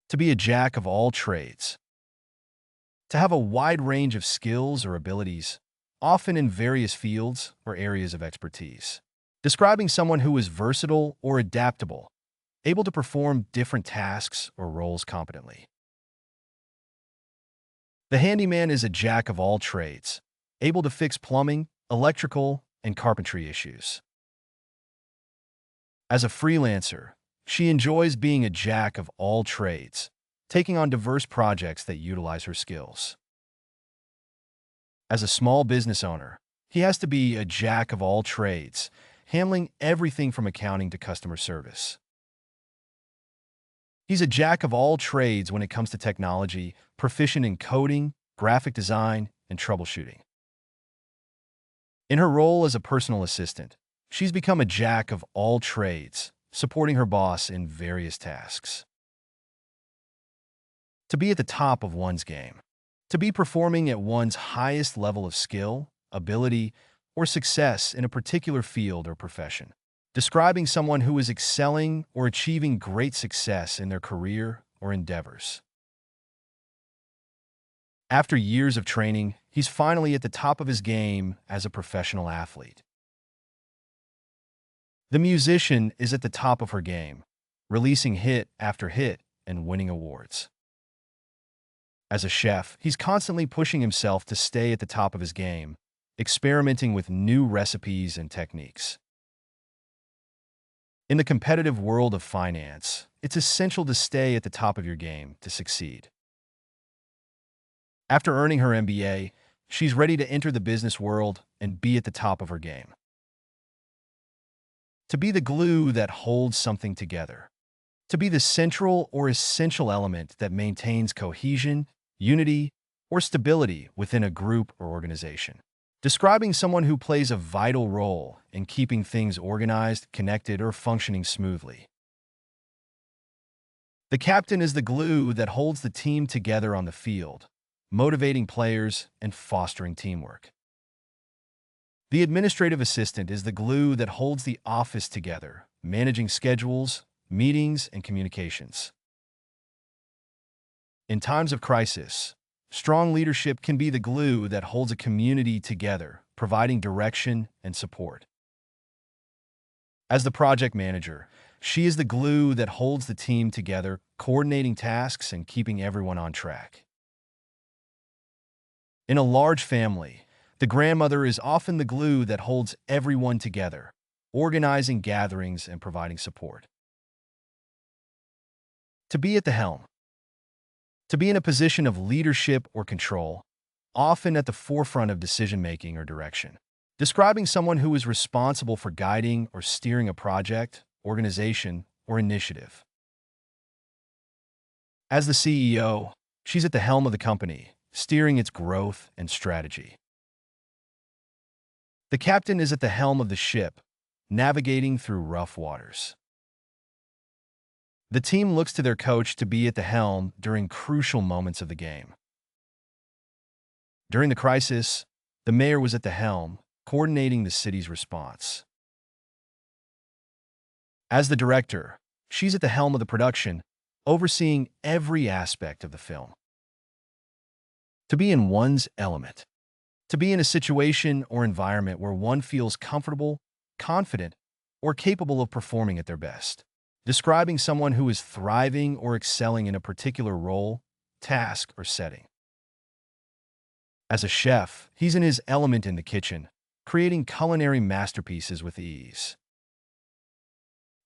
To be a jack of all trades. To have a wide range of skills or abilities, often in various fields or areas of expertise. Describing someone who is versatile or adaptable, able to perform different tasks or roles competently. The handyman is a jack of all trades, able to fix plumbing, electrical, and carpentry issues. As a freelancer, she enjoys being a jack of all trades, taking on diverse projects that utilize her skills. As a small business owner, he has to be a jack of all trades, handling everything from accounting to customer service. He's a jack of all trades when it comes to technology, proficient in coding, graphic design, and troubleshooting. In her role as a personal assistant, she's become a jack of all trades, supporting her boss in various tasks. To be at the top of one's game. To be performing at one's highest level of skill, ability, or success in a particular field or profession. Describing someone who is excelling or achieving great success in their career or endeavors. After years of training, he's finally at the top of his game as a professional athlete. The musician is at the top of her game, releasing hit after hit and winning awards. As a chef, he's constantly pushing himself to stay at the top of his game, experimenting with new recipes and techniques. In the competitive world of finance, it's essential to stay at the top of your game to succeed. After earning her MBA, she's ready to enter the business world and be at the top of her game. To be the glue that holds something together. To be the central or essential element that maintains cohesion, unity, or stability within a group or organization. Describing someone who plays a vital role in keeping things organized, connected, or functioning smoothly. The captain is the glue that holds the team together on the field, motivating players and fostering teamwork. The administrative assistant is the glue that holds the office together, managing schedules, meetings, and communications. In times of crisis, strong leadership can be the glue that holds a community together, providing direction and support. As the project manager, she is the glue that holds the team together, coordinating tasks and keeping everyone on track. In a large family, the grandmother is often the glue that holds everyone together, organizing gatherings and providing support. To be at the helm. To be in a position of leadership or control, often at the forefront of decision-making or direction. Describing someone who is responsible for guiding or steering a project, organization, or initiative. As the CEO, she's at the helm of the company, steering its growth and strategy. The captain is at the helm of the ship, navigating through rough waters. The team looks to their coach to be at the helm during crucial moments of the game. During the crisis, the mayor was at the helm, coordinating the city's response. As the director, she's at the helm of the production, overseeing every aspect of the film. To be in one's element. To be in a situation or environment where one feels comfortable, confident, or capable of performing at their best. Describing someone who is thriving or excelling in a particular role, task, or setting. As a chef, he's in his element in the kitchen, creating culinary masterpieces with ease.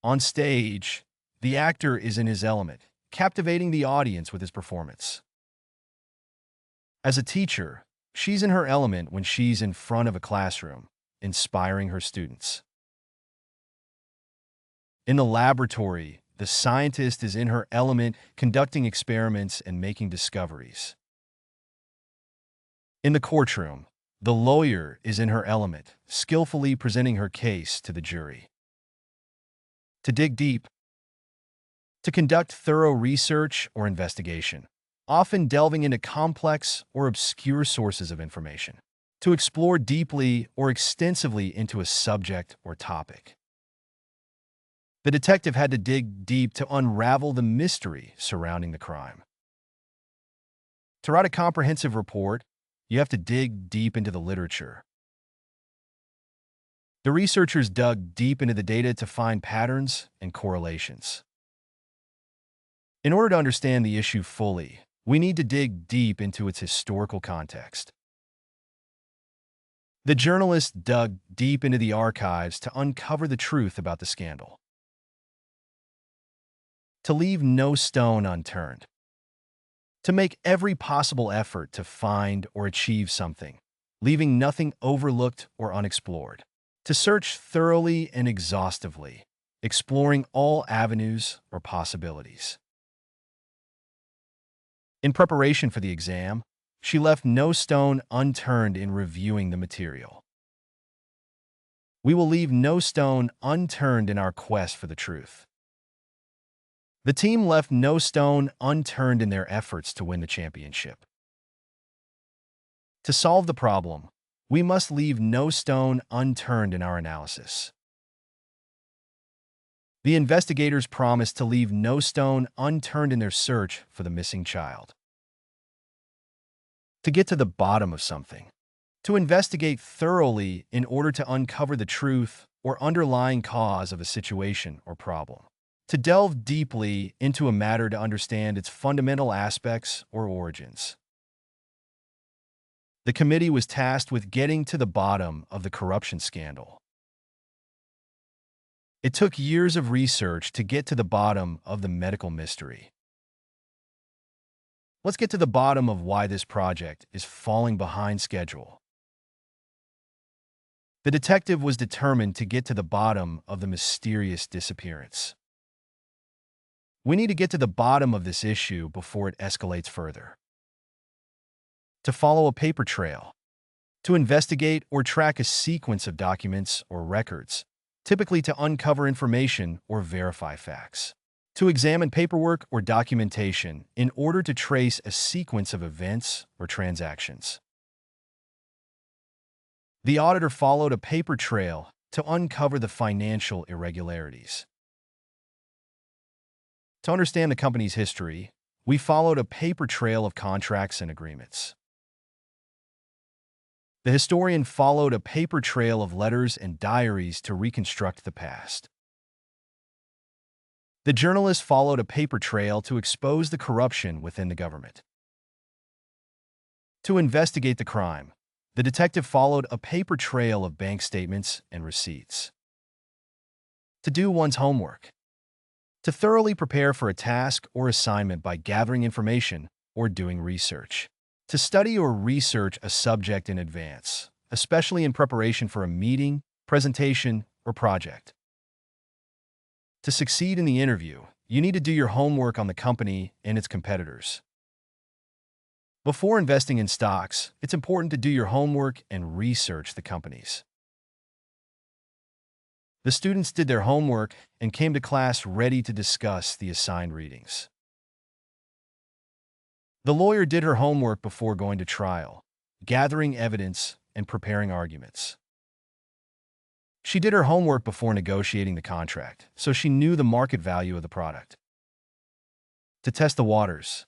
On stage, the actor is in his element, captivating the audience with his performance. As a teacher, she's in her element when she's in front of a classroom, inspiring her students. In the laboratory, the scientist is in her element, conducting experiments and making discoveries. In the courtroom, the lawyer is in her element, skillfully presenting her case to the jury. To dig deep. To conduct thorough research or investigation, often delving into complex or obscure sources of information. To explore deeply or extensively into a subject or topic. The detective had to dig deep to unravel the mystery surrounding the crime. To write a comprehensive report, you have to dig deep into the literature. The researchers dug deep into the data to find patterns and correlations. In order to understand the issue fully, we need to dig deep into its historical context. The journalists dug deep into the archives to uncover the truth about the scandal. To leave no stone unturned. To make every possible effort to find or achieve something, leaving nothing overlooked or unexplored. To search thoroughly and exhaustively, exploring all avenues or possibilities. In preparation for the exam, she left no stone unturned in reviewing the material. We will leave no stone unturned in our quest for the truth. The team left no stone unturned in their efforts to win the championship. To solve the problem, we must leave no stone unturned in our analysis. The investigators promised to leave no stone unturned in their search for the missing child. To get to the bottom of something. To investigate thoroughly in order to uncover the truth or underlying cause of a situation or problem. To delve deeply into a matter to understand its fundamental aspects or origins. The committee was tasked with getting to the bottom of the corruption scandal. It took years of research to get to the bottom of the medical mystery. Let's get to the bottom of why this project is falling behind schedule. The detective was determined to get to the bottom of the mysterious disappearance. We need to get to the bottom of this issue before it escalates further. To follow a paper trail. To investigate or track a sequence of documents or records, typically to uncover information or verify facts. To examine paperwork or documentation in order to trace a sequence of events or transactions. The auditor followed a paper trail to uncover the financial irregularities. To understand the company's history, we followed a paper trail of contracts and agreements. The historian followed a paper trail of letters and diaries to reconstruct the past. The journalist followed a paper trail to expose the corruption within the government. To investigate the crime, the detective followed a paper trail of bank statements and receipts. To do one's homework. To thoroughly prepare for a task or assignment by gathering information or doing research. To study or research a subject in advance, especially in preparation for a meeting, presentation, or project. To succeed in the interview, you need to do your homework on the company and its competitors. Before investing in stocks, it's important to do your homework and research the companies. The students did their homework and came to class ready to discuss the assigned readings. The lawyer did her homework before going to trial, gathering evidence and preparing arguments. She did her homework before negotiating the contract, so she knew the market value of the product. To test the waters.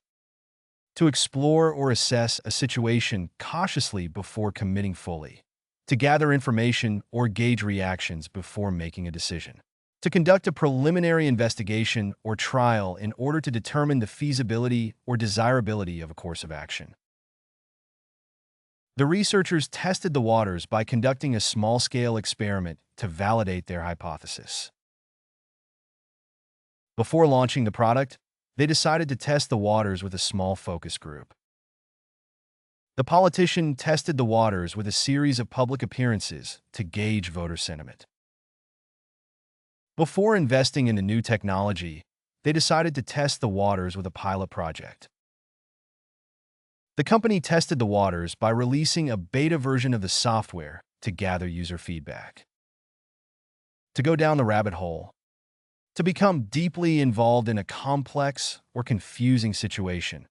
To explore or assess a situation cautiously before committing fully. To gather information or gauge reactions before making a decision. To conduct a preliminary investigation or trial in order to determine the feasibility or desirability of a course of action. The researchers tested the waters by conducting a small-scale experiment to validate their hypothesis. Before launching the product, they decided to test the waters with a small focus group. The politician tested the waters with a series of public appearances to gauge voter sentiment. Before investing in the new technology, they decided to test the waters with a pilot project. The company tested the waters by releasing a beta version of the software to gather user feedback. To go down the rabbit hole. To become deeply involved in a complex or confusing situation,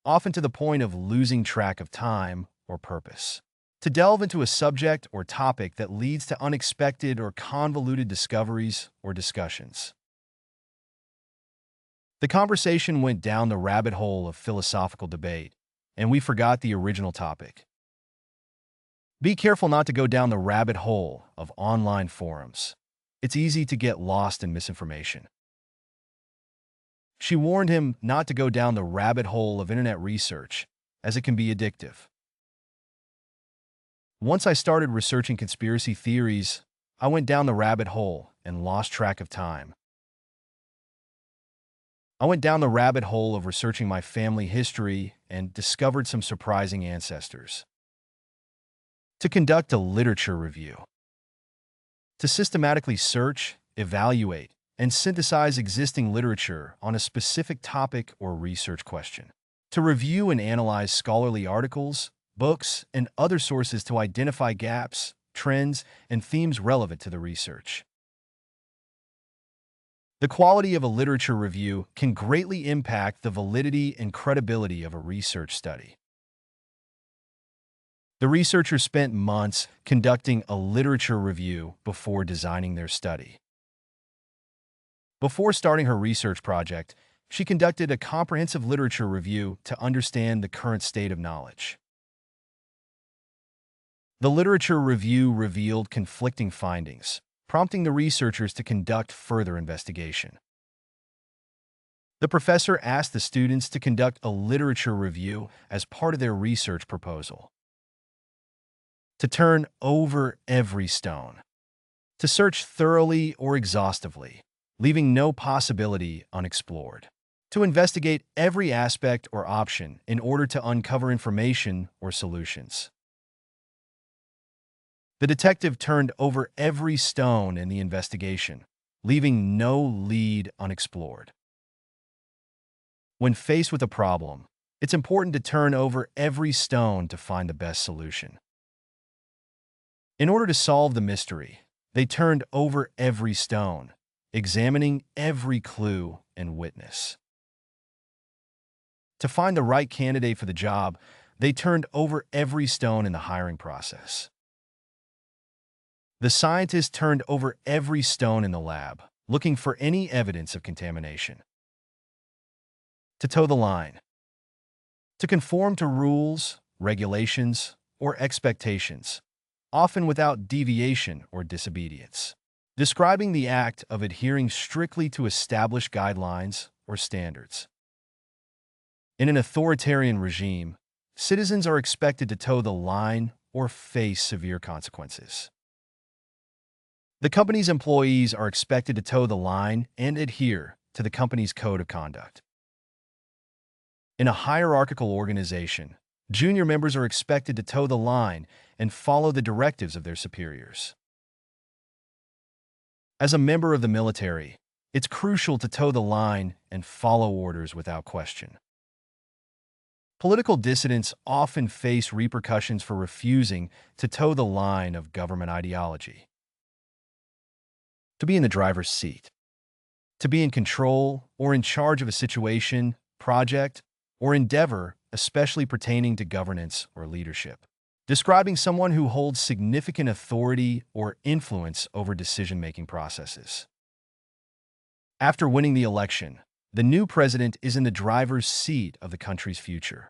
often to the point of losing track of time or purpose. To delve into a subject or topic that leads to unexpected or convoluted discoveries or discussions. The conversation went down the rabbit hole of philosophical debate, and we forgot the original topic. Be careful not to go down the rabbit hole of online forums. It's easy to get lost in misinformation. She warned him not to go down the rabbit hole of internet research, as it can be addictive. Once I started researching conspiracy theories, I went down the rabbit hole and lost track of time. I went down the rabbit hole of researching my family history and discovered some surprising ancestors. To conduct a literature review. To systematically search, evaluate, and synthesize existing literature on a specific topic or research question. To review and analyze scholarly articles, books, and other sources to identify gaps, trends, and themes relevant to the research. The quality of a literature review can greatly impact the validity and credibility of a research study. The researcher spent months conducting a literature review before designing their study. Before starting her research project, she conducted a comprehensive literature review to understand the current state of knowledge. The literature review revealed conflicting findings, prompting the researchers to conduct further investigation. The professor asked the students to conduct a literature review as part of their research proposal. To turn over every stone. To search thoroughly or exhaustively, leaving no possibility unexplored. To investigate every aspect or option in order to uncover information or solutions. The detective turned over every stone in the investigation, leaving no lead unexplored. When faced with a problem, it's important to turn over every stone to find the best solution. In order to solve the mystery, they turned over every stone, examining every clue and witness. To find the right candidate for the job, they turned over every stone in the hiring process. The scientists turned over every stone in the lab, looking for any evidence of contamination. To toe the line. To conform to rules, regulations, or expectations, often without deviation or disobedience. Describing the act of adhering strictly to established guidelines or standards. In an authoritarian regime, citizens are expected to toe the line or face severe consequences. The company's employees are expected to toe the line and adhere to the company's code of conduct. In a hierarchical organization, junior members are expected to toe the line and follow the directives of their superiors. As a member of the military, it's crucial to toe the line and follow orders without question. Political dissidents often face repercussions for refusing to toe the line of government ideology. To be in the driver's seat. To be in control or in charge of a situation, project, or endeavor, especially pertaining to governance or leadership. Describing someone who holds significant authority or influence over decision-making processes. After winning the election, the new president is in the driver's seat of the country's future.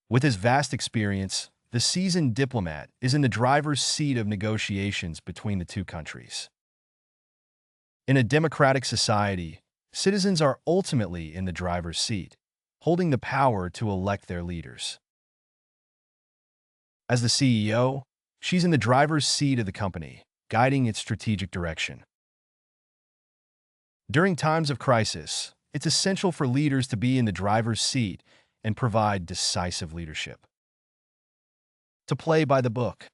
With his vast experience, the seasoned diplomat is in the driver's seat of negotiations between the two countries. In a democratic society, citizens are ultimately in the driver's seat, holding the power to elect their leaders. As the CEO, she's in the driver's seat of the company, guiding its strategic direction. During times of crisis, it's essential for leaders to be in the driver's seat and provide decisive leadership. To play by the book.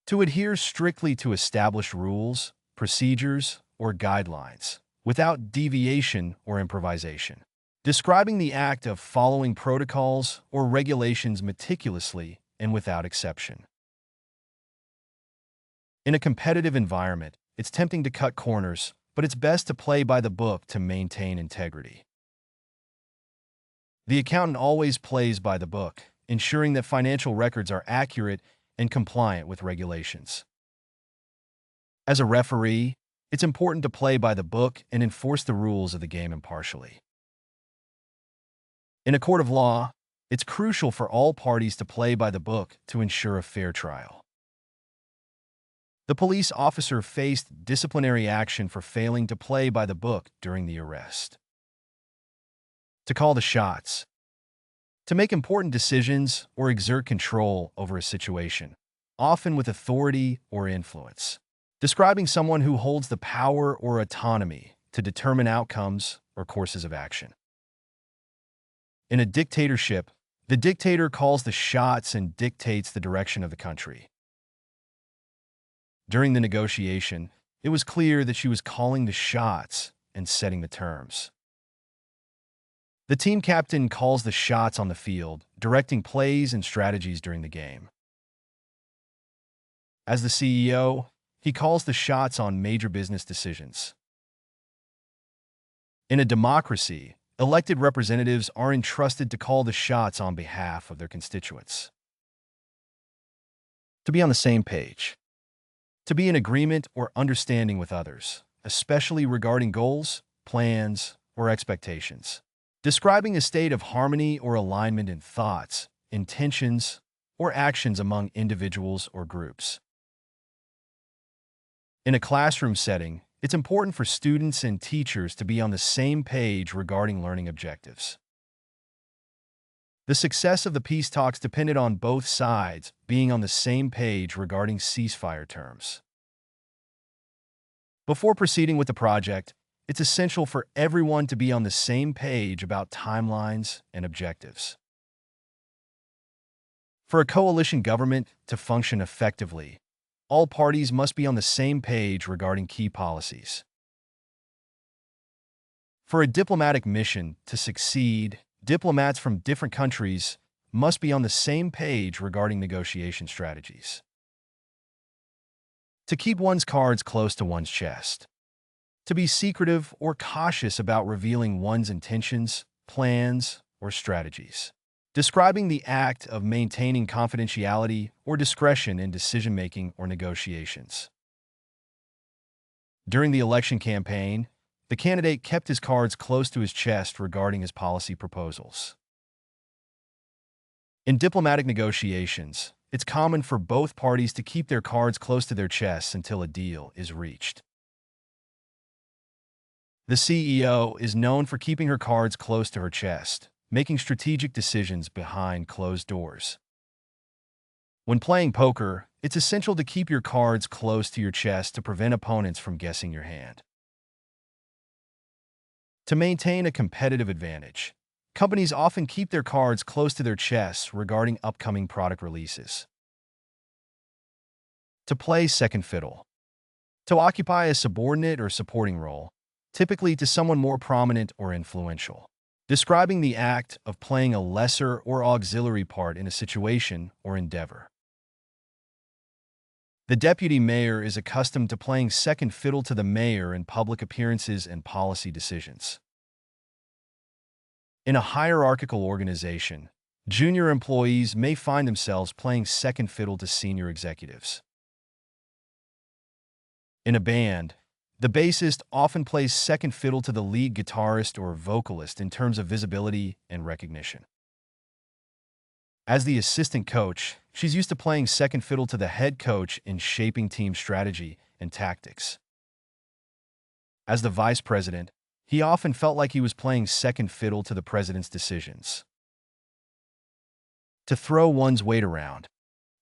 To adhere strictly to established rules, procedures, or guidelines, without deviation or improvisation. Describing the act of following protocols or regulations meticulously and without exception. In a competitive environment, it's tempting to cut corners, but it's best to play by the book to maintain integrity. The accountant always plays by the book, ensuring that financial records are accurate and compliant with regulations. As a referee, It's important to play by the book and enforce the rules of the game impartially. In a court of law, it's crucial for all parties to play by the book to ensure a fair trial. The police officer faced disciplinary action for failing to play by the book during the arrest. To call the shots. To make important decisions or exert control over a situation, often with authority or influence. Describing someone who holds the power or autonomy to determine outcomes or courses of action. In a dictatorship, the dictator calls the shots and dictates the direction of the country. During the negotiation, it was clear that she was calling the shots and setting the terms. The team captain calls the shots on the field, directing plays and strategies during the game. As the CEO, he calls the shots on major business decisions. In a democracy, elected representatives are entrusted to call the shots on behalf of their constituents. To be on the same page. To be in agreement or understanding with others, especially regarding goals, plans, or expectations. Describing a state of harmony or alignment in thoughts, intentions, or actions among individuals or groups. In a classroom setting, it's important for students and teachers to be on the same page regarding learning objectives. The success of the peace talks depended on both sides being on the same page regarding ceasefire terms. Before proceeding with the project, it's essential for everyone to be on the same page about timelines and objectives. For a coalition government to function effectively, all parties must be on the same page regarding key policies. For a diplomatic mission to succeed, diplomats from different countries must be on the same page regarding negotiation strategies. To keep one's cards close to one's chest. To be secretive or cautious about revealing one's intentions, plans, or strategies. Describing the act of maintaining confidentiality or discretion in decision-making or negotiations. During the election campaign, the candidate kept his cards close to his chest regarding his policy proposals. In diplomatic negotiations, it's common for both parties to keep their cards close to their chests until a deal is reached. The CEO is known for keeping her cards close to her chest, making strategic decisions behind closed doors. When playing poker, it's essential to keep your cards close to your chest to prevent opponents from guessing your hand. To maintain a competitive advantage, companies often keep their cards close to their chests regarding upcoming product releases. To play second fiddle. To occupy a subordinate or supporting role, typically to someone more prominent or influential. Describing the act of playing a lesser or auxiliary part in a situation or endeavor. The deputy mayor is accustomed to playing second fiddle to the mayor in public appearances and policy decisions. In a hierarchical organization, junior employees may find themselves playing second fiddle to senior executives. In a band, the bassist often plays second fiddle to the lead guitarist or vocalist in terms of visibility and recognition. As the assistant coach, she's used to playing second fiddle to the head coach in shaping team strategy and tactics. As the vice president, he often felt like he was playing second fiddle to the president's decisions. To throw one's weight around.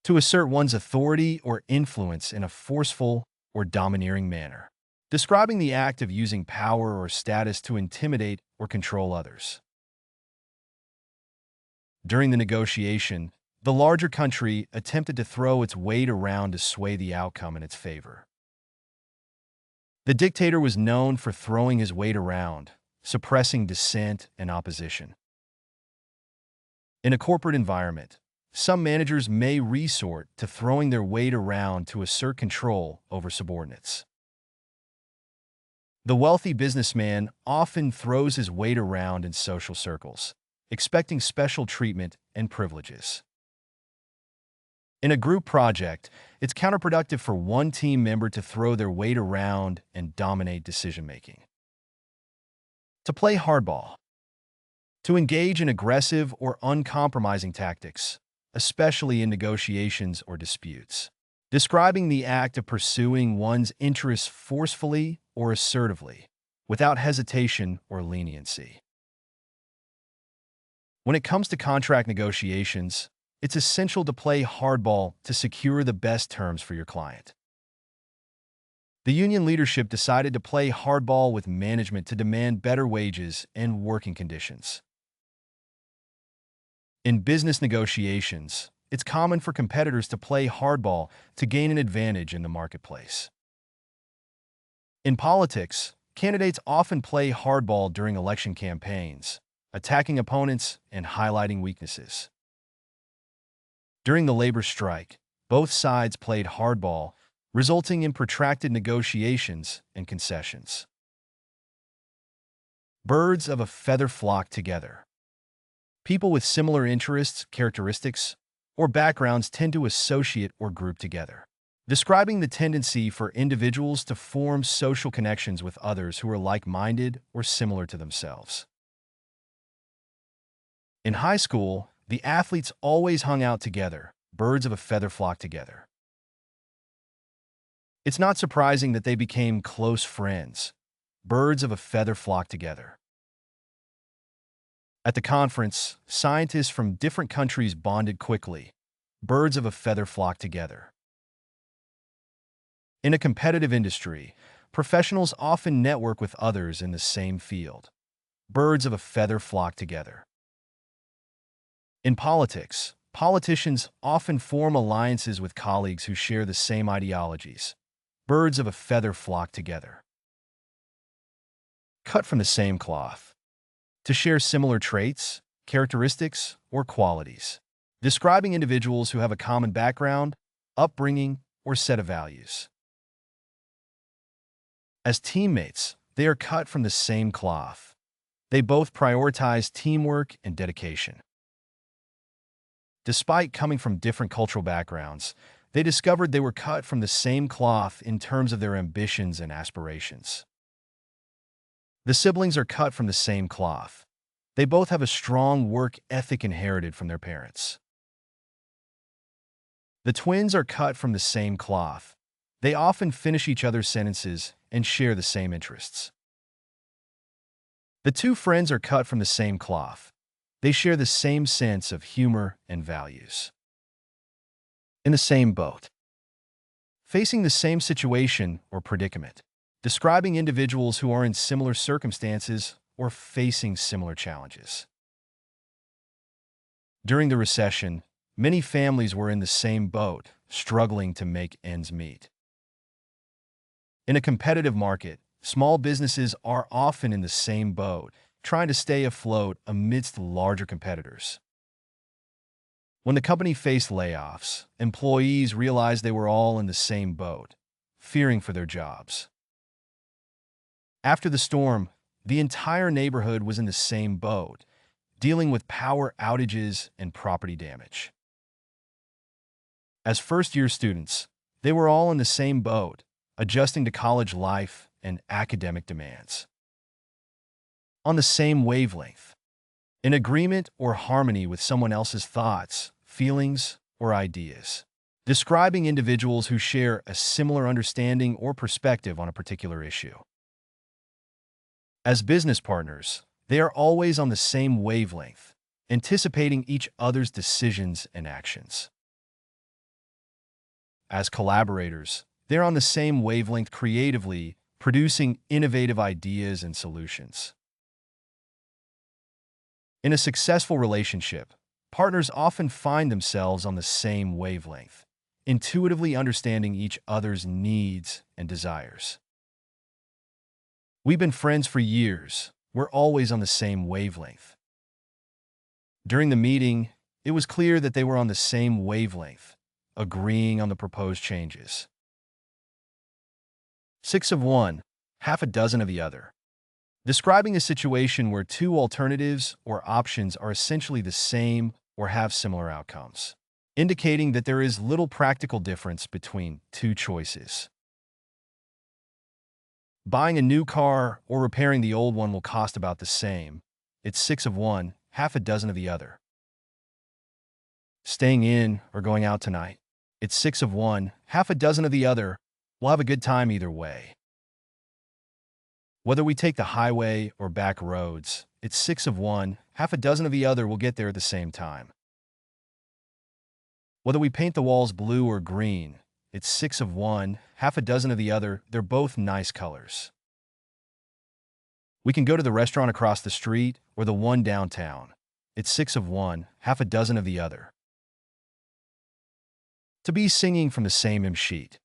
To assert one's authority or influence in a forceful or domineering manner. Describing the act of using power or status to intimidate or control others. During the negotiation, the larger country attempted to throw its weight around to sway the outcome in its favor. The dictator was known for throwing his weight around, suppressing dissent and opposition. In a corporate environment, some managers may resort to throwing their weight around to assert control over subordinates. The wealthy businessman often throws his weight around in social circles, expecting special treatment and privileges. In a group project, it's counterproductive for one team member to throw their weight around and dominate decision-making. To play hardball. To engage in aggressive or uncompromising tactics, especially in negotiations or disputes. Describing the act of pursuing one's interests forcefully or assertively, without hesitation or leniency. When it comes to contract negotiations, it's essential to play hardball to secure the best terms for your client. The union leadership decided to play hardball with management to demand better wages and working conditions. In business negotiations, it's common for competitors to play hardball to gain an advantage in the marketplace. In politics, candidates often play hardball during election campaigns, attacking opponents and highlighting weaknesses. During the labor strike, both sides played hardball, resulting in protracted negotiations and concessions. Birds of a feather flock together. People with similar interests, characteristics, or backgrounds tend to associate or group together, describing the tendency for individuals to form social connections with others who are like-minded or similar to themselves. In high school, the athletes always hung out together, birds of a feather flock together. It's not surprising that they became close friends, birds of a feather flock together. At the conference, scientists from different countries bonded quickly, birds of a feather flock together. In a competitive industry, professionals often network with others in the same field, birds of a feather flock together. In politics, politicians often form alliances with colleagues who share the same ideologies, birds of a feather flock together. Cut from the same cloth. To share similar traits, characteristics, or qualities, describing individuals who have a common background, upbringing, or set of values. As teammates, they are cut from the same cloth. They both prioritize teamwork and dedication. Despite coming from different cultural backgrounds, they discovered they were cut from the same cloth in terms of their ambitions and aspirations. The siblings are cut from the same cloth. They both have a strong work ethic inherited from their parents. The twins are cut from the same cloth. They often finish each other's sentences and share the same interests. The two friends are cut from the same cloth. They share the same sense of humor and values. In the same boat. Facing the same situation or predicament. Describing individuals who are in similar circumstances or facing similar challenges. During the recession, many families were in the same boat, struggling to make ends meet. In a competitive market, small businesses are often in the same boat, trying to stay afloat amidst larger competitors. When the company faced layoffs, employees realized they were all in the same boat, fearing for their jobs. After the storm, the entire neighborhood was in the same boat, dealing with power outages and property damage. As first-year students, they were all in the same boat, adjusting to college life and academic demands. On the same wavelength, in agreement or harmony with someone else's thoughts, feelings, or ideas. Describing individuals who share a similar understanding or perspective on a particular issue. As business partners, they are always on the same wavelength, anticipating each other's decisions and actions. As collaborators, they're on the same wavelength creatively, producing innovative ideas and solutions. In a successful relationship, partners often find themselves on the same wavelength, intuitively understanding each other's needs and desires. We've been friends for years. We're always on the same wavelength. During the meeting, it was clear that they were on the same wavelength, agreeing on the proposed changes. 6 of one, half a dozen of the other. Describing a situation where two alternatives or options are essentially the same or have similar outcomes. indicating that there is little practical difference between two choices. Buying a new car or repairing the old one will cost about the same. It's 6 of one, half a dozen of the other. Staying in or going out tonight. It's 6 of one, half a dozen of the other. We'll have a good time either way. Whether we take the highway or back roads, it's 6 of one, half a dozen of the other. We'll get there at the same time. Whether we paint the walls blue or green, it's 6 of one, half a dozen of the other. They're both nice colors. We can go to the restaurant across the street or the one downtown. It's 6 of one, half a dozen of the other. To be singing from the same hymn sheet.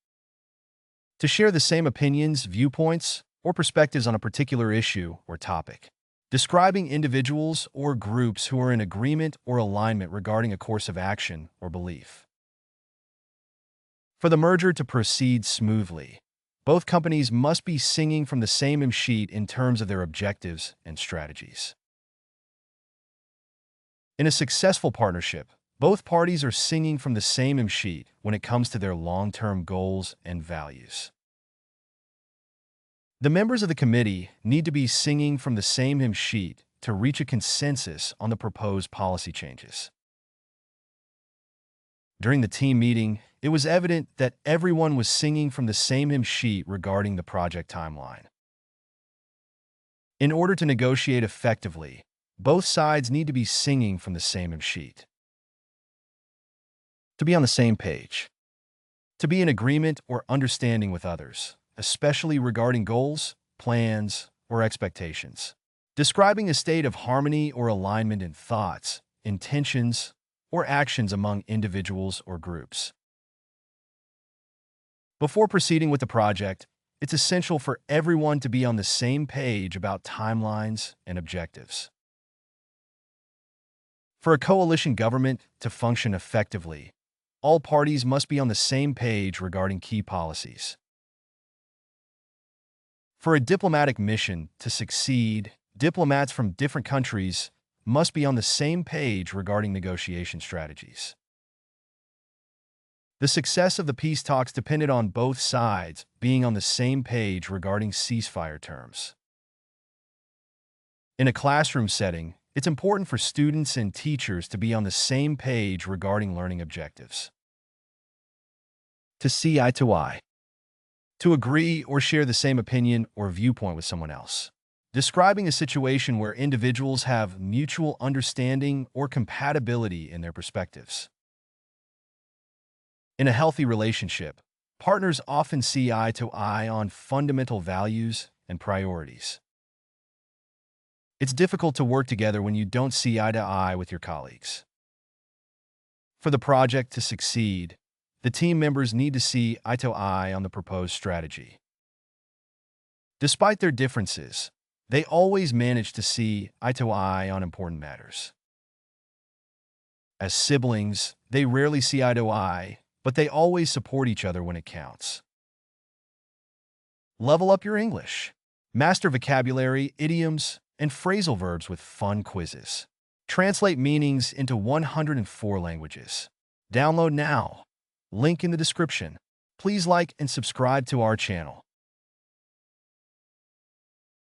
To share the same opinions, viewpoints, or perspectives on a particular issue or topic. Describing individuals or groups who are in agreement or alignment regarding a course of action or belief. For the merger to proceed smoothly, both companies must be singing from the same hymn sheet in terms of their objectives and strategies. In a successful partnership, both parties are singing from the same hymn sheet when it comes to their long-term goals and values. The members of the committee need to be singing from the same hymn sheet to reach a consensus on the proposed policy changes. During the team meeting, it was evident that everyone was singing from the same hymn sheet regarding the project timeline. In order to negotiate effectively, both sides need to be singing from the same hymn sheet. To be on the same page. To be in agreement or understanding with others, especially regarding goals, plans, or expectations. Describing a state of harmony or alignment in thoughts, intentions, or actions among individuals or groups. Before proceeding with the project, it's essential for everyone to be on the same page about timelines and objectives. For a coalition government to function effectively, all parties must be on the same page regarding key policies. For a diplomatic mission to succeed, diplomats from different countries must be on the same page regarding negotiation strategies. The success of the peace talks depended on both sides being on the same page regarding ceasefire terms. In a classroom setting, it's important for students and teachers to be on the same page regarding learning objectives. To see eye to eye. To agree or share the same opinion or viewpoint with someone else. Describing a situation where individuals have mutual understanding or compatibility in their perspectives. In a healthy relationship, partners often see eye to eye on fundamental values and priorities. It's difficult to work together when you don't see eye to eye with your colleagues. For the project to succeed, the team members need to see eye to eye on the proposed strategy. Despite their differences, they always manage to see eye to eye on important matters. As siblings, they rarely see eye to eye, but they always support each other when it counts. Level up your English. Master vocabulary, idioms, and phrasal verbs with fun quizzes. Translate meanings into 104 languages. Download now. Link in the description. Please like and subscribe to our channel.